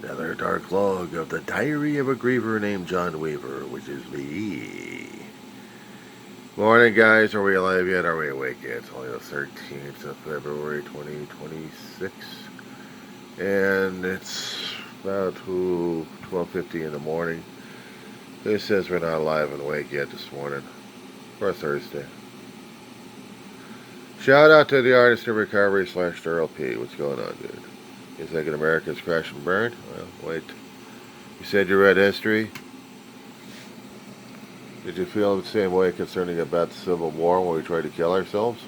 Another dark log of the diary of a griever named John Weaver, which is me. Morning, guys. Are we alive yet? Are we awake yet? It's only the 13th of February, 2026. And it's about 12:50 in the morning. This says we're not alive and awake yet this morning. For Thursday. Shout out to the artist in recovery / Darryl P. What's going on, dude? You thinking America's crash and burned? Well, wait. You said you read history. Did you feel the same way concerning about the Civil War when we tried to kill ourselves?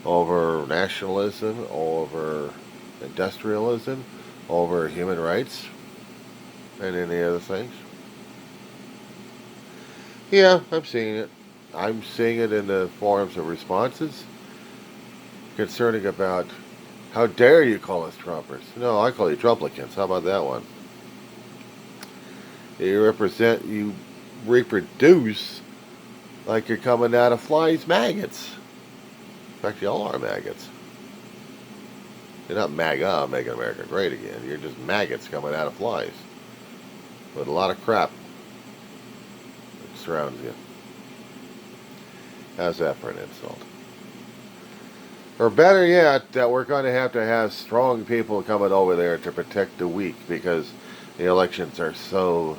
Over nationalism, over industrialism, over human rights, and any other things? Yeah, I'm seeing it. I'm seeing it in the forms of responses concerning about how dare you call us Trumpers? No, I call you Trumplicans. How about that one? You reproduce like you're coming out of flies' maggots. In fact, y'all are maggots. You're not MAGA, making America great again. You're just maggots coming out of flies. With a lot of crap that surrounds you. How's that for an insult? Or better yet, that we're going to have strong people coming over there to protect the weak because the elections are so,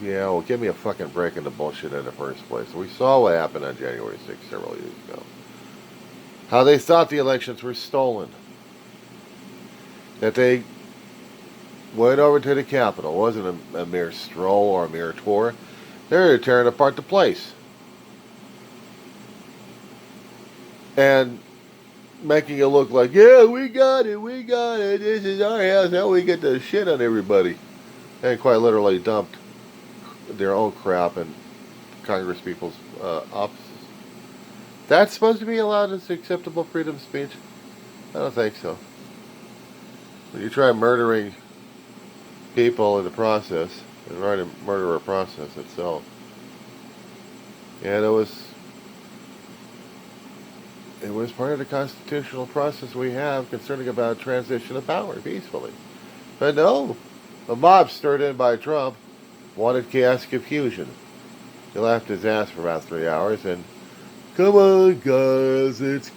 yeah, well, give me a fucking break in the bullshit in the first place. We saw what happened on January 6th several years ago. How they thought the elections were stolen. That they went over to the Capitol. It wasn't a mere stroll or a mere tour. They were tearing apart the place. And making it look like, yeah, we got it, this is our house, now we get to shit on everybody. And quite literally dumped their own crap in Congress people's offices. That's supposed to be allowed as acceptable freedom of speech? I don't think so. When you try murdering people in the process, and try to murder a process itself. And it was part of the constitutional process we have concerning about transition of power peacefully. But no, the mob stirred in by Trump wanted chaos confusion. He laughed his ass for about 3 hours and, come on guys, let's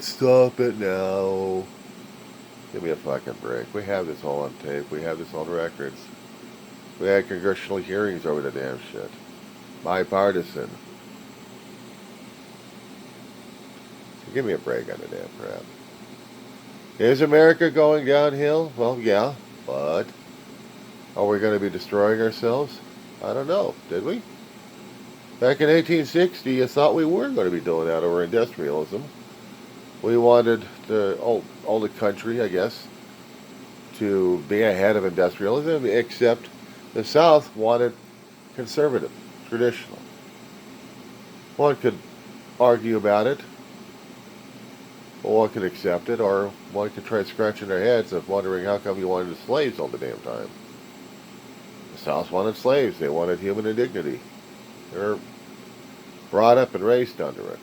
stop it now. Give me a fucking break. We have this all on tape. We have this on records. We had congressional hearings over the damn shit. Bipartisan. So give me a break on the damn crap. Is America going downhill? Well, yeah, but are we going to be destroying ourselves? I don't know. Did we? Back in 1860, you thought we were going to be doing that over industrialism. We wanted all the country, I guess, to be ahead of industrialism, except the South wanted conservative, traditional. One could argue about it, or one could accept it, or one could try scratching their heads of wondering how come you wanted slaves all the damn time. The South wanted slaves. They wanted human dignity. They were brought up and raised under it.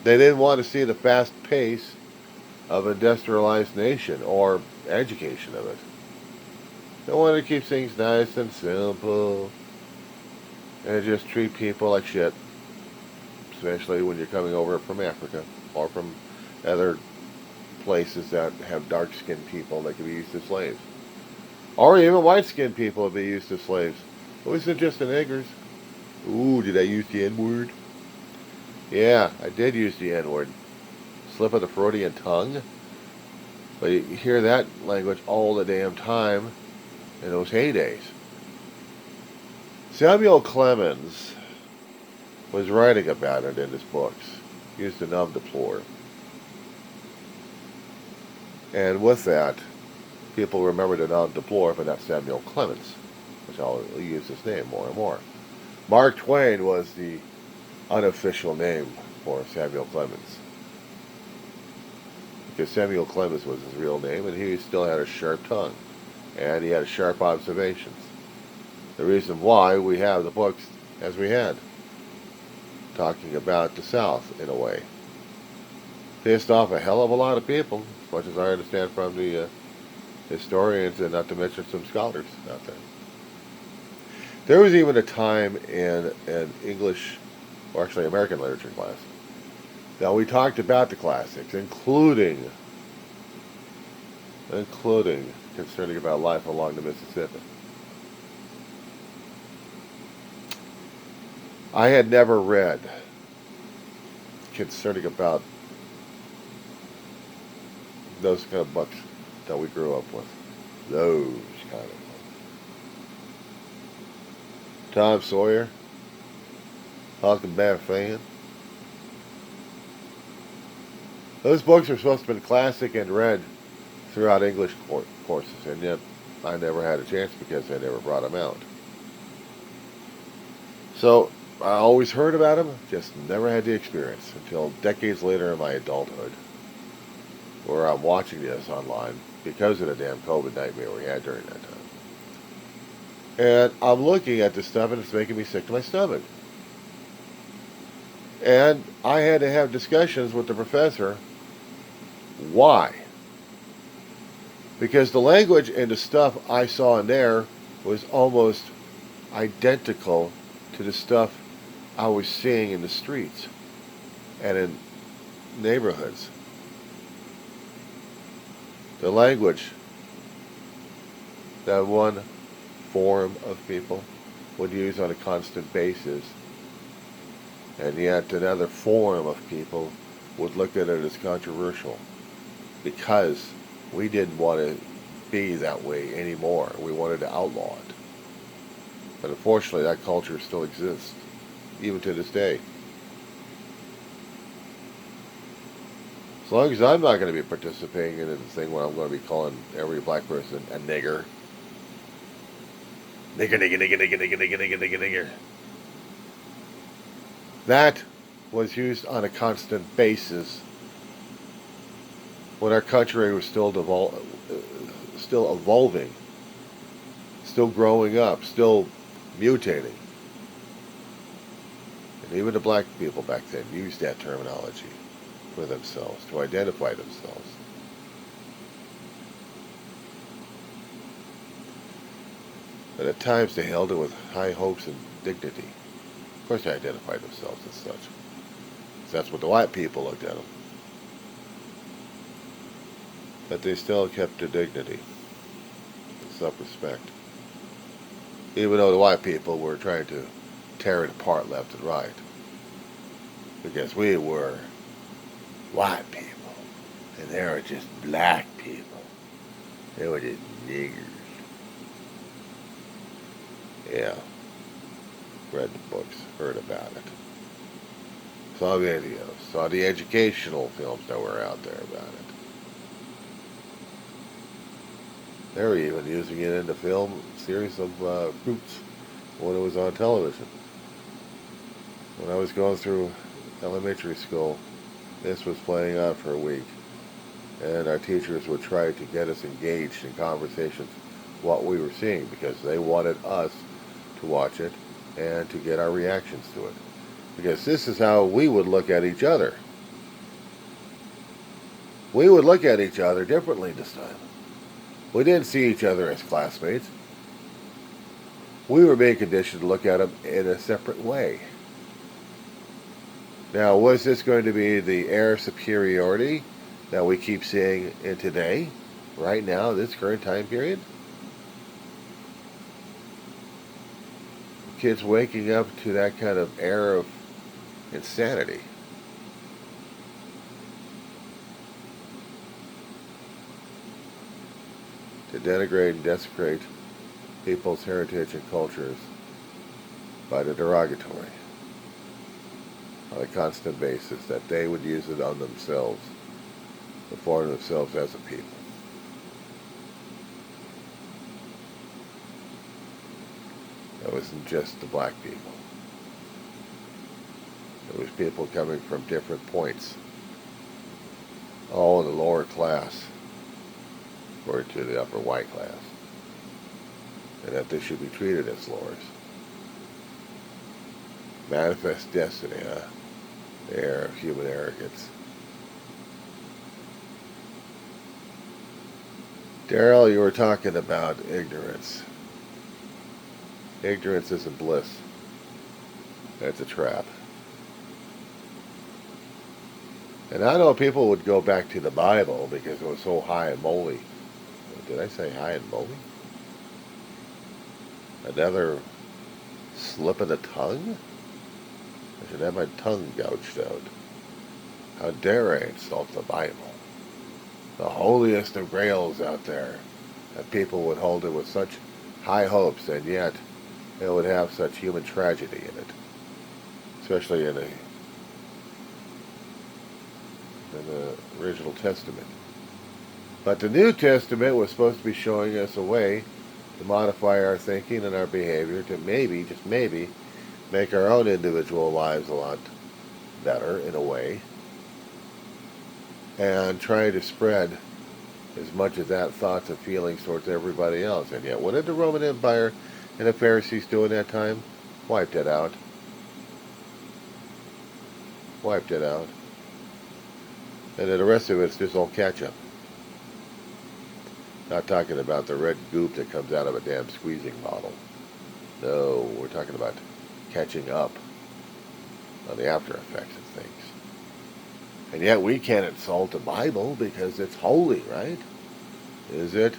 They didn't want to see the fast pace of industrialized nation or education of it. They wanted to keep things nice and simple and just treat people like shit, especially when you're coming over from Africa or from other places that have dark-skinned people that can be used as slaves. Or even white-skinned people would be used as slaves. We just the niggers. Ooh, did I use the N-word? Yeah, I did use the N-word. Slip of the Freudian tongue. But you hear that language all the damn time in those heydays. Samuel Clemens was writing about it in his books. He used the nom de plural. And with that, people remember the nom de plural, but not Samuel Clemens, which I'll use his name more and more. Mark Twain was the unofficial name for Samuel Clemens. Because Samuel Clemens was his real name, and he still had a sharp tongue. And he had sharp observations. The reason why we have the books as we had, talking about the South in a way. Pissed off a hell of a lot of people, as much as I understand from the historians and not to mention some scholars out there. There was even a time in an English, or actually American literature class, that we talked about the classics, including concerning about life along the Mississippi. I had never read concerning about those kind of books that we grew up with. Those kind of books. Tom Sawyer, Huckleberry Finn. Those books are supposed to be classic and read throughout English courses, and yet I never had a chance because I never brought them out. So I always heard about them, just never had the experience until decades later in my adulthood, where I'm watching this online because of the damn COVID nightmare we had during that time. And I'm looking at this stuff and it's making me sick to my stomach. And I had to have discussions with the professor. Why? Because the language and the stuff I saw in there was almost identical to the stuff I was seeing in the streets and in neighborhoods. The language that one form of people would use on a constant basis, and yet another form of people would look at it as controversial because we didn't want to be that way anymore. We wanted to outlaw it. But unfortunately, that culture still exists, even to this day. As long as I'm not going to be participating in this thing where I'm going to be calling every black person a nigger. Nigger, nigger, nigger, nigger, nigger, nigger, nigger, nigger, nigger. That was used on a constant basis when our country was still evolving, still growing up, still mutating. And even the black people back then used that terminology for themselves, to identify themselves. But at times they held it with high hopes and dignity. Of course they identified themselves as such. That's what the white people looked at them. But they still kept their dignity and self-respect. Even though the white people were trying to tear it apart left and right. Because we were white people. And they were just black people. They were just niggers. Yeah. Read the books, heard about it. Saw videos, saw the educational films that were out there about it. They were even using it in the film series of Roots when it was on television. When I was going through elementary school, this was playing out for a week. And our teachers would try to get us engaged in conversations what we were seeing because they wanted us to watch it and to get our reactions to it. Because this is how we would look at each other. We would look at each other differently this time. We didn't see each other as classmates. We were being conditioned to look at them in a separate way. Now, was this going to be the air of superiority that we keep seeing in today, right now, this current time period? Kids waking up to that kind of air of insanity. To denigrate and desecrate people's heritage and cultures by the derogatory on a constant basis, that they would use it on themselves to form themselves as a people. It wasn't just the black people. It was people coming from different points, all in the lower class, or to the upper white class, and that they should be treated as lowers. Manifest destiny, huh? The air of human arrogance. Darryl, you were talking about ignorance. Ignorance isn't bliss. That's a trap. And I know people would go back to the Bible because it was so high and moly. Did I say high and moly? Another slip of the tongue? I should have my tongue gouged out. How dare I insult the Bible? The holiest of grails out there. That people would hold it with such high hopes, and yet it would have such human tragedy in it. Especially in the original Testament. But the New Testament was supposed to be showing us a way to modify our thinking and our behavior to maybe, just maybe, make our own individual lives a lot better in a way, and trying to spread as much of that thoughts and feelings towards everybody else. And yet, what did the Roman Empire and the Pharisees do in that time? Wiped it out. Wiped it out. And then the rest of it's just all catch-up. Not talking about the red goop that comes out of a damn squeezing bottle. No, we're talking about catching up on the after effects of things. And yet we can't insult the Bible because it's holy, right? Is it?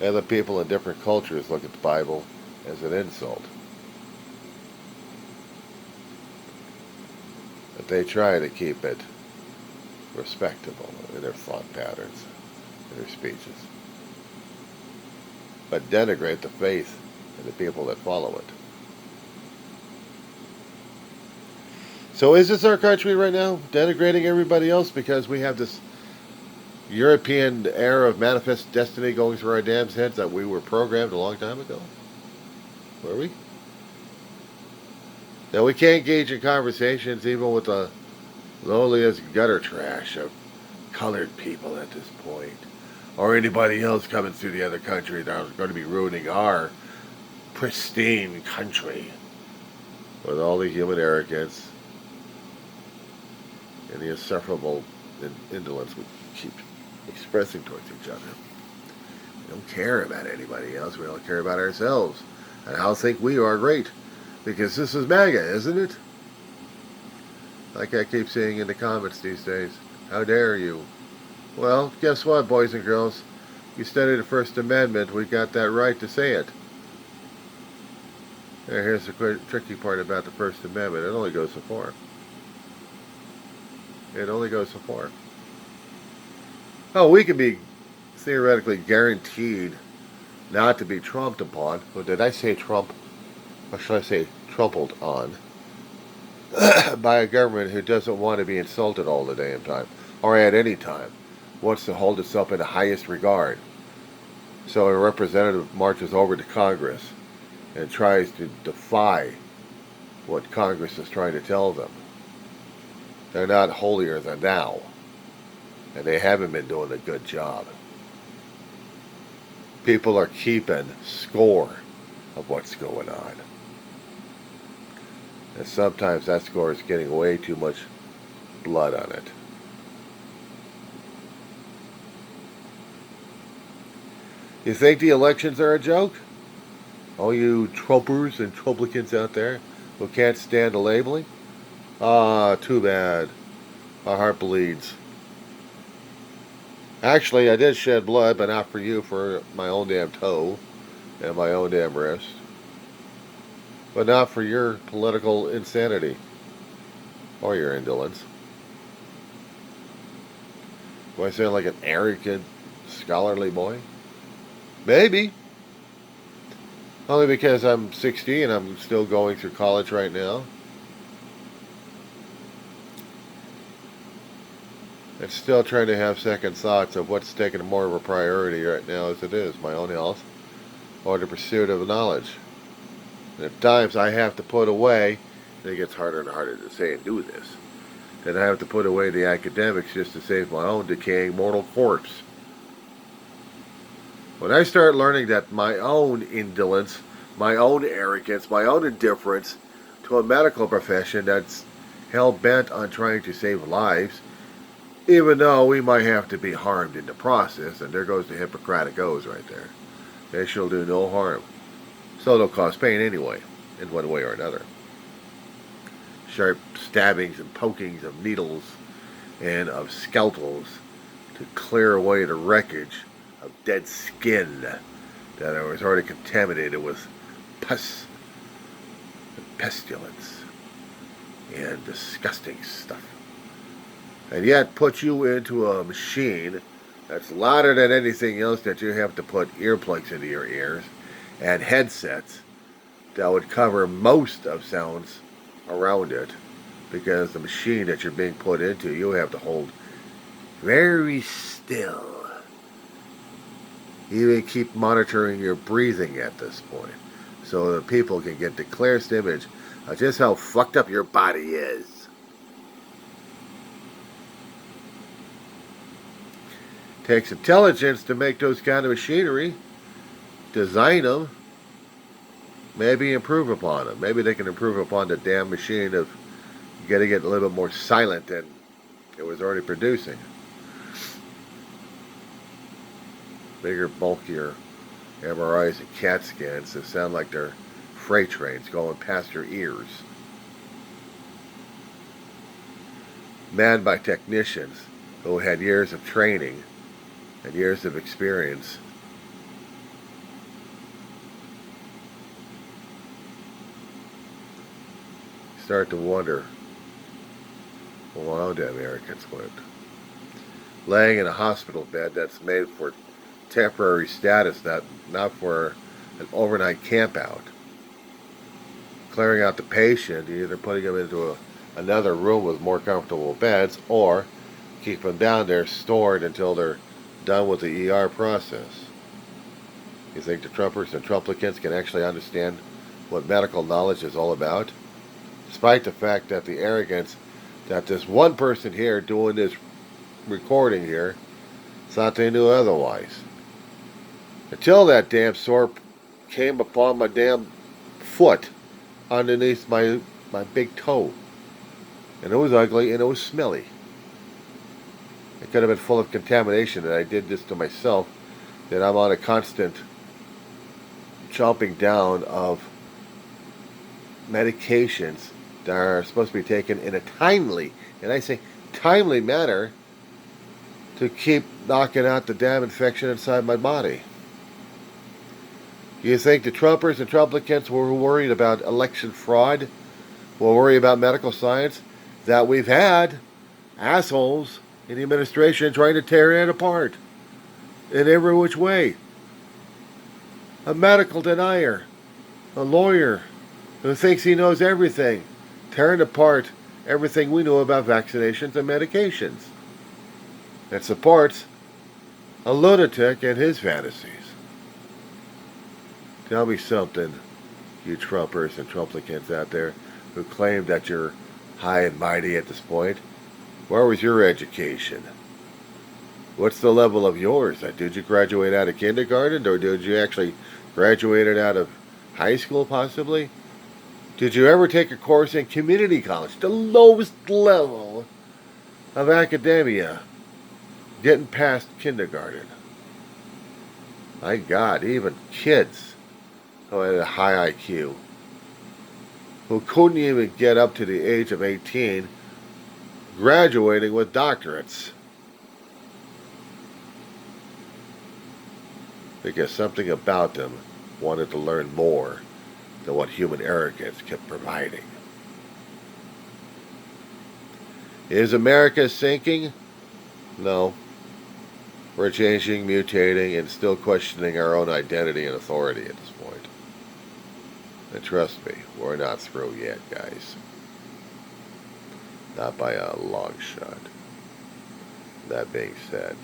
And the people in different cultures look at the Bible as an insult. But they try to keep it respectable in their thought patterns, in their speeches. But denigrate the faith and the people that follow it. So is this our country right now, denigrating everybody else because we have this European era of manifest destiny going through our damn heads that we were programmed a long time ago? Were we? Now we can't engage in conversations even with the lowliest gutter trash of colored people at this point, or anybody else coming through the other country that is going to be ruining our pristine country with all the human arrogance and the insufferable indolence we keep expressing towards each other. We don't care about anybody else. We don't care about ourselves and how think we are great. Because this is MAGA, isn't it? Like I keep saying in the comments these days. How dare you? Well, guess what, boys and girls? You study the First Amendment, we got that right to say it. Here's the tricky part about the First Amendment. It only goes so far. It only goes so far. Oh, we can be theoretically guaranteed not to be trumped upon. Or did I say Trump? Or should I say trampled on? By a government who doesn't want to be insulted all the damn time. Or at any time. Wants to hold itself in the highest regard. So a representative marches over to Congress and tries to defy what Congress is trying to tell them. They're not holier than thou. And they haven't been doing a good job. People are keeping score of what's going on. And sometimes that score is getting way too much blood on it. You think the elections are a joke? All you Trumpers and Trumplicans out there who can't stand the labeling? Ah, too bad. My heart bleeds. Actually, I did shed blood, but not for you, for my own damn toe and my own damn wrist. But not for your political insanity or your indolence. Do I sound like an arrogant, scholarly boy? Maybe. Only because I'm 60 and I'm still going through college right now. And still trying to have second thoughts of what's taking more of a priority right now as it is, my own health or the pursuit of knowledge. And at times I have to put away, and it gets harder and harder to say and do this, and I have to put away the academics just to save my own decaying mortal corpse. When I start learning that my own indolence, my own arrogance, my own indifference to a medical profession that's hell-bent on trying to save lives Even though we might have to be harmed in the process, and there goes the Hippocratic oath right there. They shall do no harm. So they'll cause pain anyway, in one way or another. Sharp stabbings and pokings of needles and of scalpels to clear away the wreckage of dead skin that was already contaminated with pus and pestilence and disgusting stuff. And yet put you into a machine that's louder than anything else, that you have to put earplugs into your ears and headsets that would cover most of sounds around it, because the machine that you're being put into, you have to hold very still. You even keep monitoring your breathing at this point, so that people can get the clearest image of just how fucked up your body is. Takes intelligence to make those kind of machinery, design them, maybe improve upon them. Maybe they can improve upon the damn machine of getting it a little bit more silent than it was already producing. Bigger, bulkier MRIs and CAT scans that sound like they're freight trains going past your ears. Manned by technicians who had years of training and years of experience. Start to wonder why the Americans went. Laying in a hospital bed that's made for temporary status, not for an overnight camp out. Clearing out the patient, either putting them into another room with more comfortable beds, or keep them down there stored until they're done with the ER process. You think the Trumpers and Trumplicants can actually understand what medical knowledge is all about? Despite the fact that the arrogance that this one person here doing this recording here thought they knew otherwise. Until that damn sore came upon my damn foot underneath my big toe. And it was ugly and it was smelly. It could have been full of contamination, and I did this to myself, that I'm on a constant chomping down of medications that are supposed to be taken in a timely, and I say timely manner, to keep knocking out the damn infection inside my body. Do you think the Trumpers and Trumplicants were worried about election fraud? Were worried about medical science? That we've had assholes in the administration trying to tear it apart in every which way. A medical denier, a lawyer who thinks he knows everything, tearing apart everything we know about vaccinations and medications, that supports a lunatic and his fantasies. Tell me something, you Trumpers and Trumplicants out there who claim that you're high and mighty at this point. Where was your education? What's the level of yours? Did you graduate out of kindergarten, or did you actually graduate out of high school possibly? Did you ever take a course in community college, the lowest level of academia, getting past kindergarten? My God, even kids who had a high IQ, who couldn't even get up to the age of 18, graduating with doctorates. Because something about them wanted to learn more than what human arrogance kept providing. Is America sinking? No. We're changing, mutating, and still questioning our own identity and authority at this point. And trust me, we're not through yet, guys. Not by a long shot. That being said,